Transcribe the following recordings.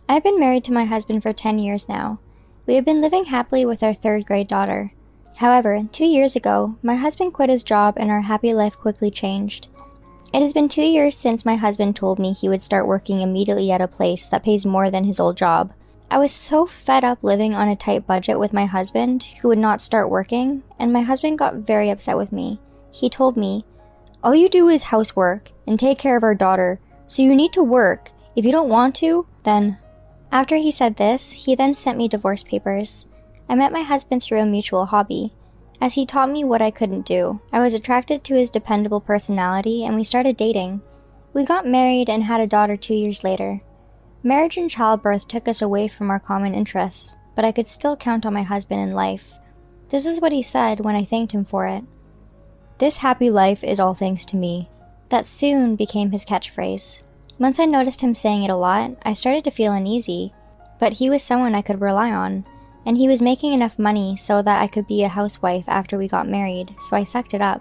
I've been married to my husband for 10 years now. We have been living happily with our third grade daughter. However, 2 years ago, my husband quit his job and our happy life quickly changed. It has been 2 years since my husband told me he would start working immediately at a place that pays more than his old job. I was so fed up living on a tight budget with my husband, who would not start working, and my husband got very upset with me. He told me, "All you do is housework and take care of our daughter, so you need to work. If you don't want to, then..." After he said this, he then sent me divorce papers. I met my husband through a mutual hobby. As he taught me what I couldn't do, I was attracted to his dependable personality and we started dating. We got married and had a daughter 2 years later. Marriage and childbirth took us away from our common interests, but I could still count on my husband in life. This is what he said when I thanked him for it. "This happy life is all thanks to me." That soon became his catchphrase. Once I noticed him saying it a lot, I started to feel uneasy, but he was someone I could rely on, and he was making enough money so that I could be a housewife after we got married, so I sucked it up.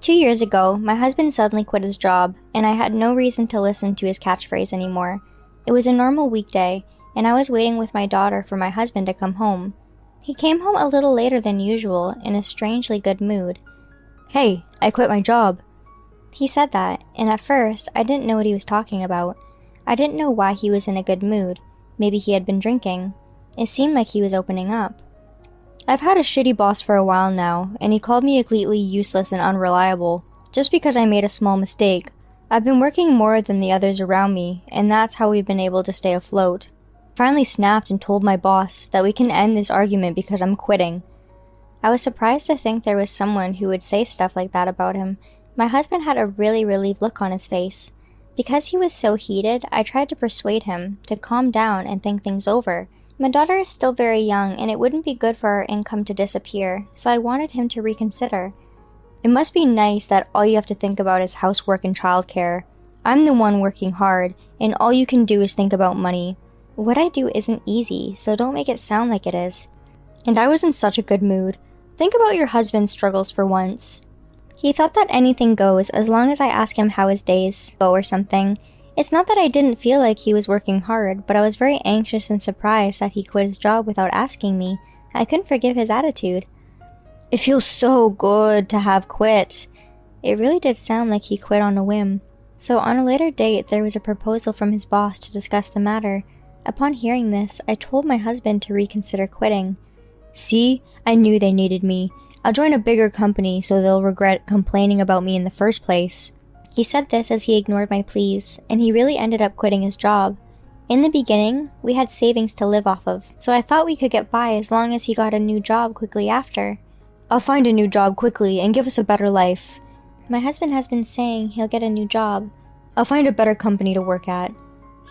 2 years ago, my husband suddenly quit his job, and I had no reason to listen to his catchphrase anymore. It was a normal weekday, and I was waiting with my daughter for my husband to come home. He came home a little later than usual, in a strangely good mood. "Hey, I quit my job." He said that, and at first, I didn't know what he was talking about. I didn't know why he was in a good mood. Maybe he had been drinking. It seemed like he was opening up. "I've had a shitty boss for a while now, and he called me completely useless and unreliable, just because I made a small mistake. I've been working more than the others around me, and that's how we've been able to stay afloat. Finally snapped and told my boss that we can end this argument because I'm quitting." I was surprised to think there was someone who would say stuff like that about him. My husband had a really relieved look on his face. Because he was so heated, I tried to persuade him to calm down and think things over. My daughter is still very young, and it wouldn't be good for our income to disappear, so I wanted him to reconsider. "It must be nice that all you have to think about is housework and childcare. I'm the one working hard, and all you can do is think about money. What I do isn't easy, so don't make it sound like it is." And I was in such a good mood. Think about your husband's struggles for once. He thought that anything goes as long as I ask him how his days go or something. It's not that I didn't feel like he was working hard, but I was very anxious and surprised that he quit his job without asking me. I couldn't forgive his attitude. "It feels so good to have quit." It really did sound like he quit on a whim. So on a later date, there was a proposal from his boss to discuss the matter. Upon hearing this, I told my husband to reconsider quitting. "See, I knew they needed me. I'll join a bigger company so they'll regret complaining about me in the first place." He said this as he ignored my pleas, and he really ended up quitting his job. In the beginning, we had savings to live off of, so I thought we could get by as long as he got a new job quickly after. "I'll find a new job quickly and give us a better life." My husband has been saying he'll get a new job. "I'll find a better company to work at."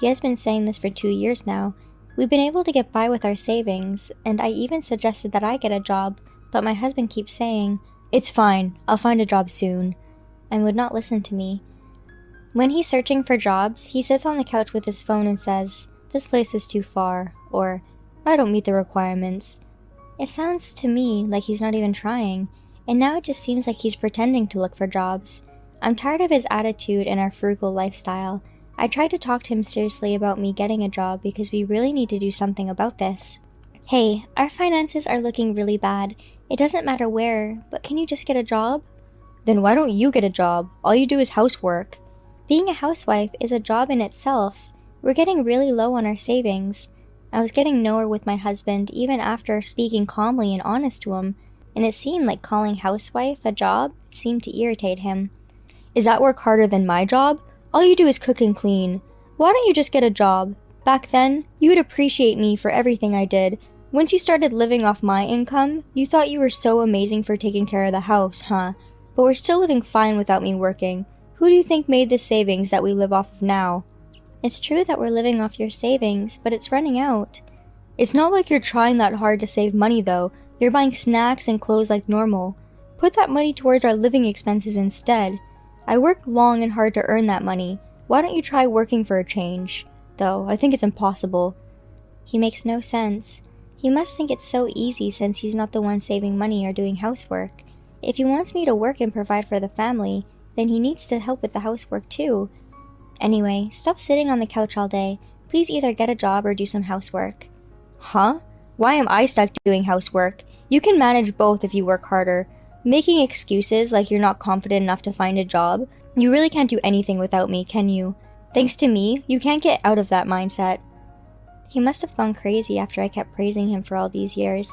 He has been saying this for 2 years now. We've been able to get by with our savings, and I even suggested that I get a job, but my husband keeps saying, "It's fine, I'll find a job soon," and would not listen to me. When he's searching for jobs, he sits on the couch with his phone and says, "This place is too far," or "I don't meet the requirements." It sounds to me like he's not even trying, and now it just seems like he's pretending to look for jobs. I'm tired of his attitude and our frugal lifestyle. I tried to talk to him seriously about me getting a job because we really need to do something about this. "Hey, our finances are looking really bad. It doesn't matter where, but can you just get a job?" "Then why don't you get a job? All you do is housework." Being a housewife is a job in itself. We're getting really low on our savings. I was getting nowhere with my husband even after speaking calmly and honest to him, and it seemed like calling housewife a job seemed to irritate him. "Is that work harder than my job? All you do is cook and clean. Why don't you just get a job? Back then, you would appreciate me for everything I did. Once you started living off my income, you thought you were so amazing for taking care of the house, huh? But we're still living fine without me working. Who do you think made the savings that we live off of now?" It's true that we're living off your savings, but it's running out. "It's not like you're trying that hard to save money though. You're buying snacks and clothes like normal. Put that money towards our living expenses instead. I worked long and hard to earn that money. Why don't you try working for a change? Though, I think it's impossible." He makes no sense. He must think it's so easy since he's not the one saving money or doing housework. If he wants me to work and provide for the family, then he needs to help with the housework too. Anyway, stop sitting on the couch all day. Please either get a job or do some housework. Huh? Why am I stuck doing housework? You can manage both if you work harder. Making excuses like you're not confident enough to find a job? You really can't do anything without me, can you? Thanks to me, you can't get out of that mindset. He must have gone crazy after I kept praising him for all these years.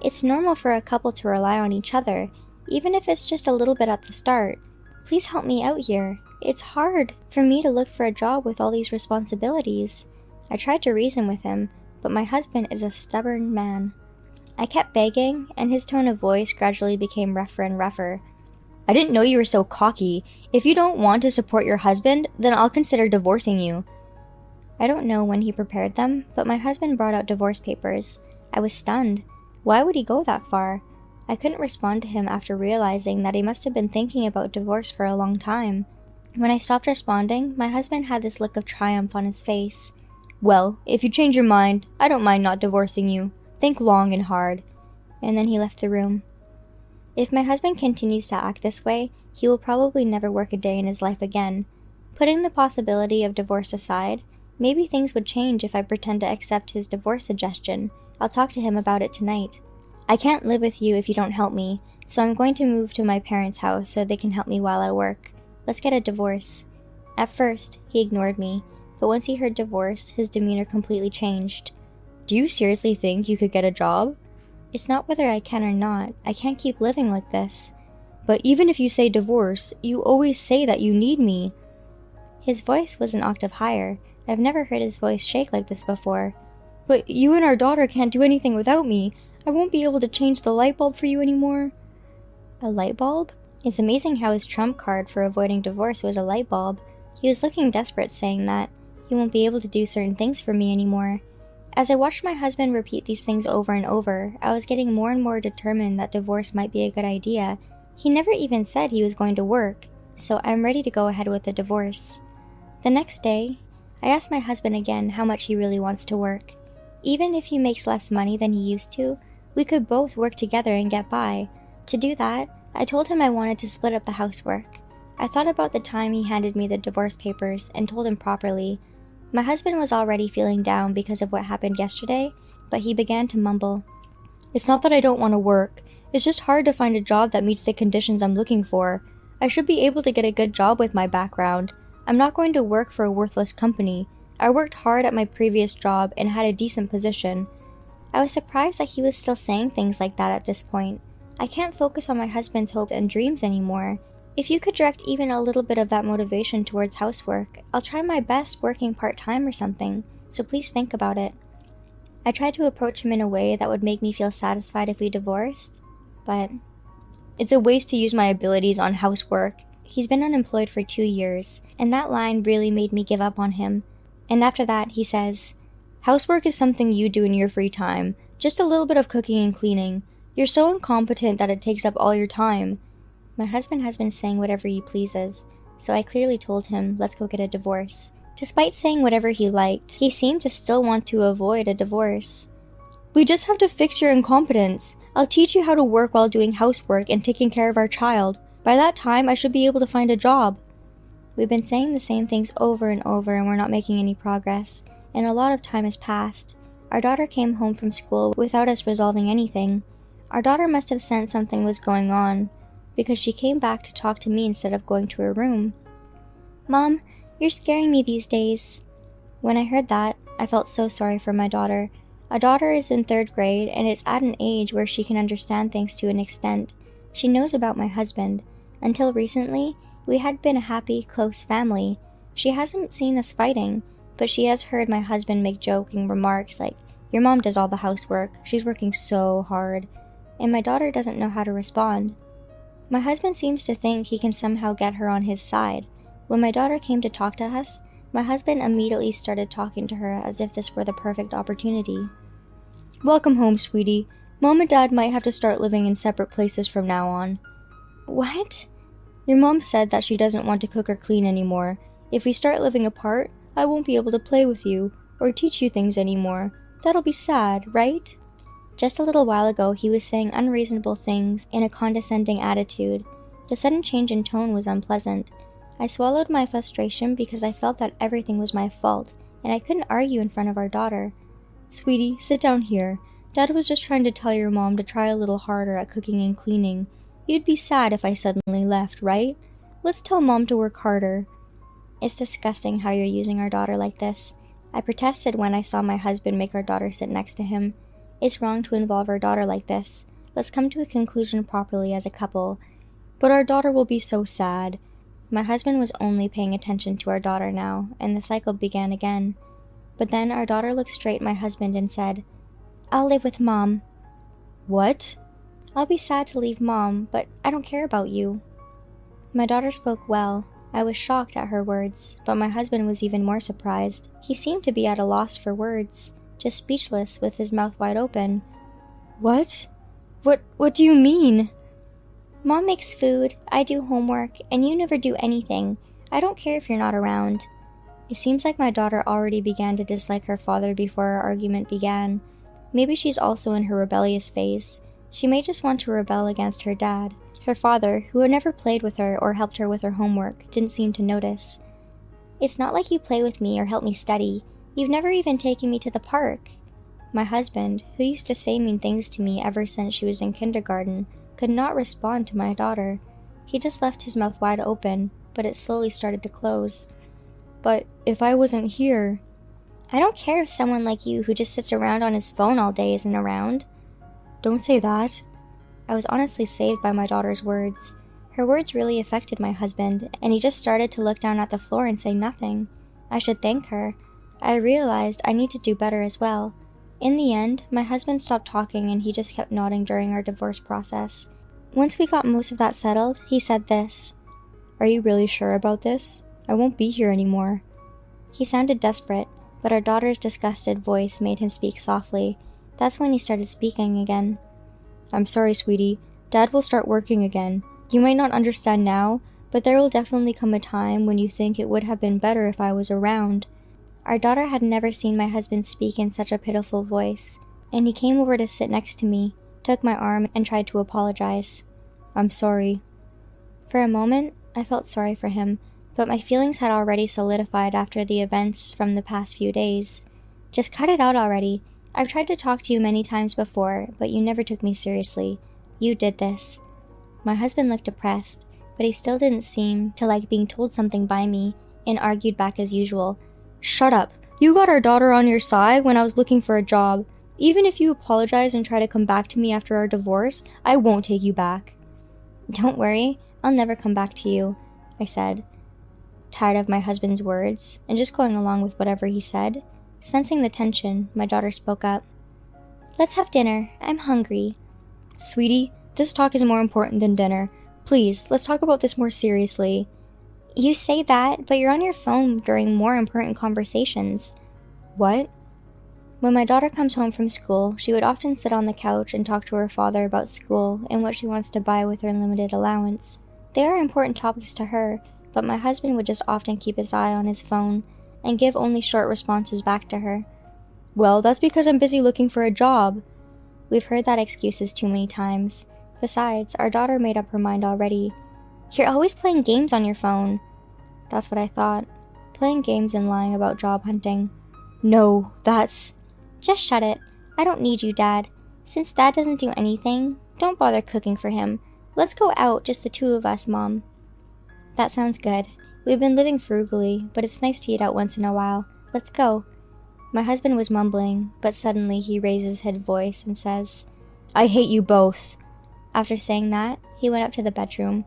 It's normal for a couple to rely on each other, even if it's just a little bit at the start. Please help me out here. It's hard for me to look for a job with all these responsibilities. I tried to reason with him, but my husband is a stubborn man. I kept begging, and his tone of voice gradually became rougher and rougher. I didn't know you were so cocky. If you don't want to support your husband, then I'll consider divorcing you. I don't know when he prepared them, but my husband brought out divorce papers. I was stunned. Why would he go that far? I couldn't respond to him after realizing that he must have been thinking about divorce for a long time. When I stopped responding, my husband had this look of triumph on his face. Well, if you change your mind, I don't mind not divorcing you. Think long and hard. And then he left the room. If my husband continues to act this way, he will probably never work a day in his life again. Putting the possibility of divorce aside, maybe things would change if I pretend to accept his divorce suggestion. I'll talk to him about it tonight. I can't live with you if you don't help me, so I'm going to move to my parents' house so they can help me while I work. Let's get a divorce. At first, he ignored me, but once he heard divorce, his demeanor completely changed. Do you seriously think you could get a job? It's not whether I can or not. I can't keep living like this. But even if you say divorce, you always say that you need me. His voice was an octave higher. I've never heard his voice shake like this before. But you and our daughter can't do anything without me. I won't be able to change the light bulb for you anymore. A light bulb? It's amazing how his trump card for avoiding divorce was a light bulb. He was looking desperate saying that. He won't be able to do certain things for me anymore. As I watched my husband repeat these things over and over, I was getting more and more determined that divorce might be a good idea. He never even said he was going to work, so I'm ready to go ahead with the divorce. The next day, I asked my husband again how much he really wants to work. Even if he makes less money than he used to, we could both work together and get by. To do that, I told him I wanted to split up the housework. I thought about the time he handed me the divorce papers and told him properly. My husband was already feeling down because of what happened yesterday, but he began to mumble. It's not that I don't want to work. It's just hard to find a job that meets the conditions I'm looking for. I should be able to get a good job with my background. I'm not going to work for a worthless company. I worked hard at my previous job and had a decent position. I was surprised that he was still saying things like that at this point. I can't focus on my husband's hopes and dreams anymore. If you could direct even a little bit of that motivation towards housework, I'll try my best working part-time or something, so please think about it. I tried to approach him in a way that would make me feel satisfied if we divorced, but it's a waste to use my abilities on housework. He's been unemployed for 2 years, and that line really made me give up on him. And after that, he says, housework is something you do in your free time, just a little bit of cooking and cleaning. You're so incompetent that it takes up all your time. My husband has been saying whatever he pleases, so I clearly told him, let's go get a divorce. Despite saying whatever he liked, he seemed to still want to avoid a divorce. We just have to fix your incompetence. I'll teach you how to work while doing housework and taking care of our child. By that time, I should be able to find a job. We've been saying the same things over and over and we're not making any progress, and a lot of time has passed. Our daughter came home from school without us resolving anything. Our daughter must have sensed something was going on, because she came back to talk to me instead of going to her room. Mom, you're scaring me these days. When I heard that, I felt so sorry for my daughter. Our daughter is in 3rd grade, and it's at an age where she can understand things to an extent. She knows about my husband. Until recently, we had been a happy, close family. She hasn't seen us fighting, but she has heard my husband make joking remarks like, your mom does all the housework, she's working so hard, and my daughter doesn't know how to respond. My husband seems to think he can somehow get her on his side. When my daughter came to talk to us, my husband immediately started talking to her as if this were the perfect opportunity. Welcome home, sweetie. Mom and Dad might have to start living in separate places from now on. What? Your mom said that she doesn't want to cook or clean anymore. If we start living apart, I won't be able to play with you or teach you things anymore. That'll be sad, right? Just a little while ago, he was saying unreasonable things in a condescending attitude. The sudden change in tone was unpleasant. I swallowed my frustration because I felt that everything was my fault, and I couldn't argue in front of our daughter. "Sweetie, sit down here. Dad was just trying to tell your mom to try a little harder at cooking and cleaning. You'd be sad if I suddenly left, right? Let's tell Mom to work harder." It's disgusting how you're using our daughter like this. I protested when I saw my husband make our daughter sit next to him. It's wrong to involve our daughter like this. Let's come to a conclusion properly as a couple. "But our daughter will be so sad." My husband was only paying attention to our daughter now, and the cycle began again. But then our daughter looked straight at my husband and said, "I'll live with Mom." "What?" "I'll be sad to leave Mom, but I don't care about you." My daughter spoke well. I was shocked at her words, but my husband was even more surprised. He seemed to be at a loss for words, just speechless with his mouth wide open. What do you mean?" "Mom makes food, I do homework, and you never do anything. I don't care if you're not around." It seems like my daughter already began to dislike her father before our argument began. Maybe she's also in her rebellious phase. She may just want to rebel against her dad. Her father, who had never played with her or helped her with her homework, didn't seem to notice. "It's not like you play with me or help me study. You've never even taken me to the park." My husband, who used to say mean things to me ever since she was in kindergarten, could not respond to my daughter. He just left his mouth wide open, but it slowly started to close. "But if I wasn't here..." "I don't care if someone like you who just sits around on his phone all day isn't around." "Don't say that." I was honestly saved by my daughter's words. Her words really affected my husband, and he just started to look down at the floor and say nothing. I should thank her. I realized I need to do better as well. In the end, my husband stopped talking and he just kept nodding during our divorce process. Once we got most of that settled, he said this, "Are you really sure about this? I won't be here anymore." He sounded desperate, but our daughter's disgusted voice made him speak softly. That's when he started speaking again. "I'm sorry, sweetie. Dad will start working again. You might not understand now, but there will definitely come a time when you think it would have been better if I was around." Our daughter had never seen my husband speak in such a pitiful voice, and he came over to sit next to me, took my arm, and tried to apologize. "I'm sorry." For a moment, I felt sorry for him, but my feelings had already solidified after the events from the past few days. "Just cut it out already. I've tried to talk to you many times before, but you never took me seriously. You did this." My husband looked depressed, but he still didn't seem to like being told something by me, and argued back as usual. "Shut up. You got our daughter on your side when I was looking for a job. Even if you apologize and try to come back to me after our divorce, I won't take you back." "Don't worry, I'll never come back to you," I said, tired of my husband's words, and just going along with whatever he said. Sensing the tension, my daughter spoke up. "Let's have dinner. I'm hungry." "Sweetie, this talk is more important than dinner. Please, let's talk about this more seriously." "You say that, but you're on your phone during more important conversations." "What?" When my daughter comes home from school, she would often sit on the couch and talk to her father about school and what she wants to buy with her limited allowance. They are important topics to her, but my husband would just often keep his eye on his phone and give only short responses back to her. "Well, that's because I'm busy looking for a job." We've heard that excuses too many times. Besides, our daughter made up her mind already. "You're always playing games on your phone." That's what I thought. Playing games and lying about job hunting. "No, that's..." "Just shut it. I don't need you, Dad. Since Dad doesn't do anything, don't bother cooking for him. Let's go out, just the two of us, Mom." "That sounds good. We've been living frugally, but it's nice to eat out once in a while. Let's go." My husband was mumbling, but suddenly he raises his voice and says, "I hate you both." After saying that, he went up to the bedroom.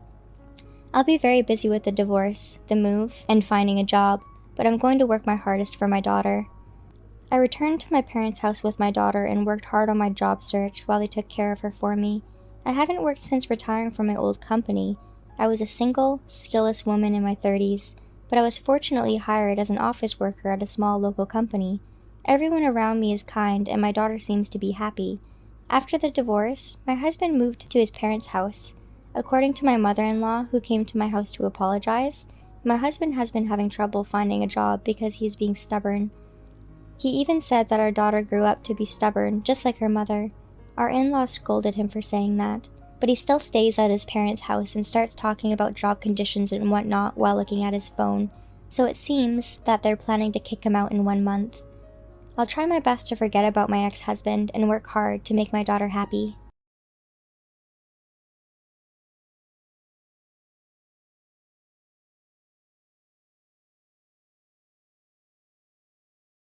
I'll be very busy with the divorce, the move, and finding a job, but I'm going to work my hardest for my daughter. I returned to my parents' house with my daughter and worked hard on my job search while they took care of her for me. I haven't worked since retiring from my old company. I was a single, skillless woman in my 30s, but I was fortunately hired as an office worker at a small local company. Everyone around me is kind, and my daughter seems to be happy. After the divorce, my husband moved to his parents' house. According to my mother-in-law, who came to my house to apologize, my husband has been having trouble finding a job because he's being stubborn. He even said that our daughter grew up to be stubborn, just like her mother. Our in-laws scolded him for saying that, but he still stays at his parents' house and starts talking about job conditions and whatnot while looking at his phone. so it seems that they're planning to kick him out in 1 month. I'll try my best to forget about my ex-husband and work hard to make my daughter happy.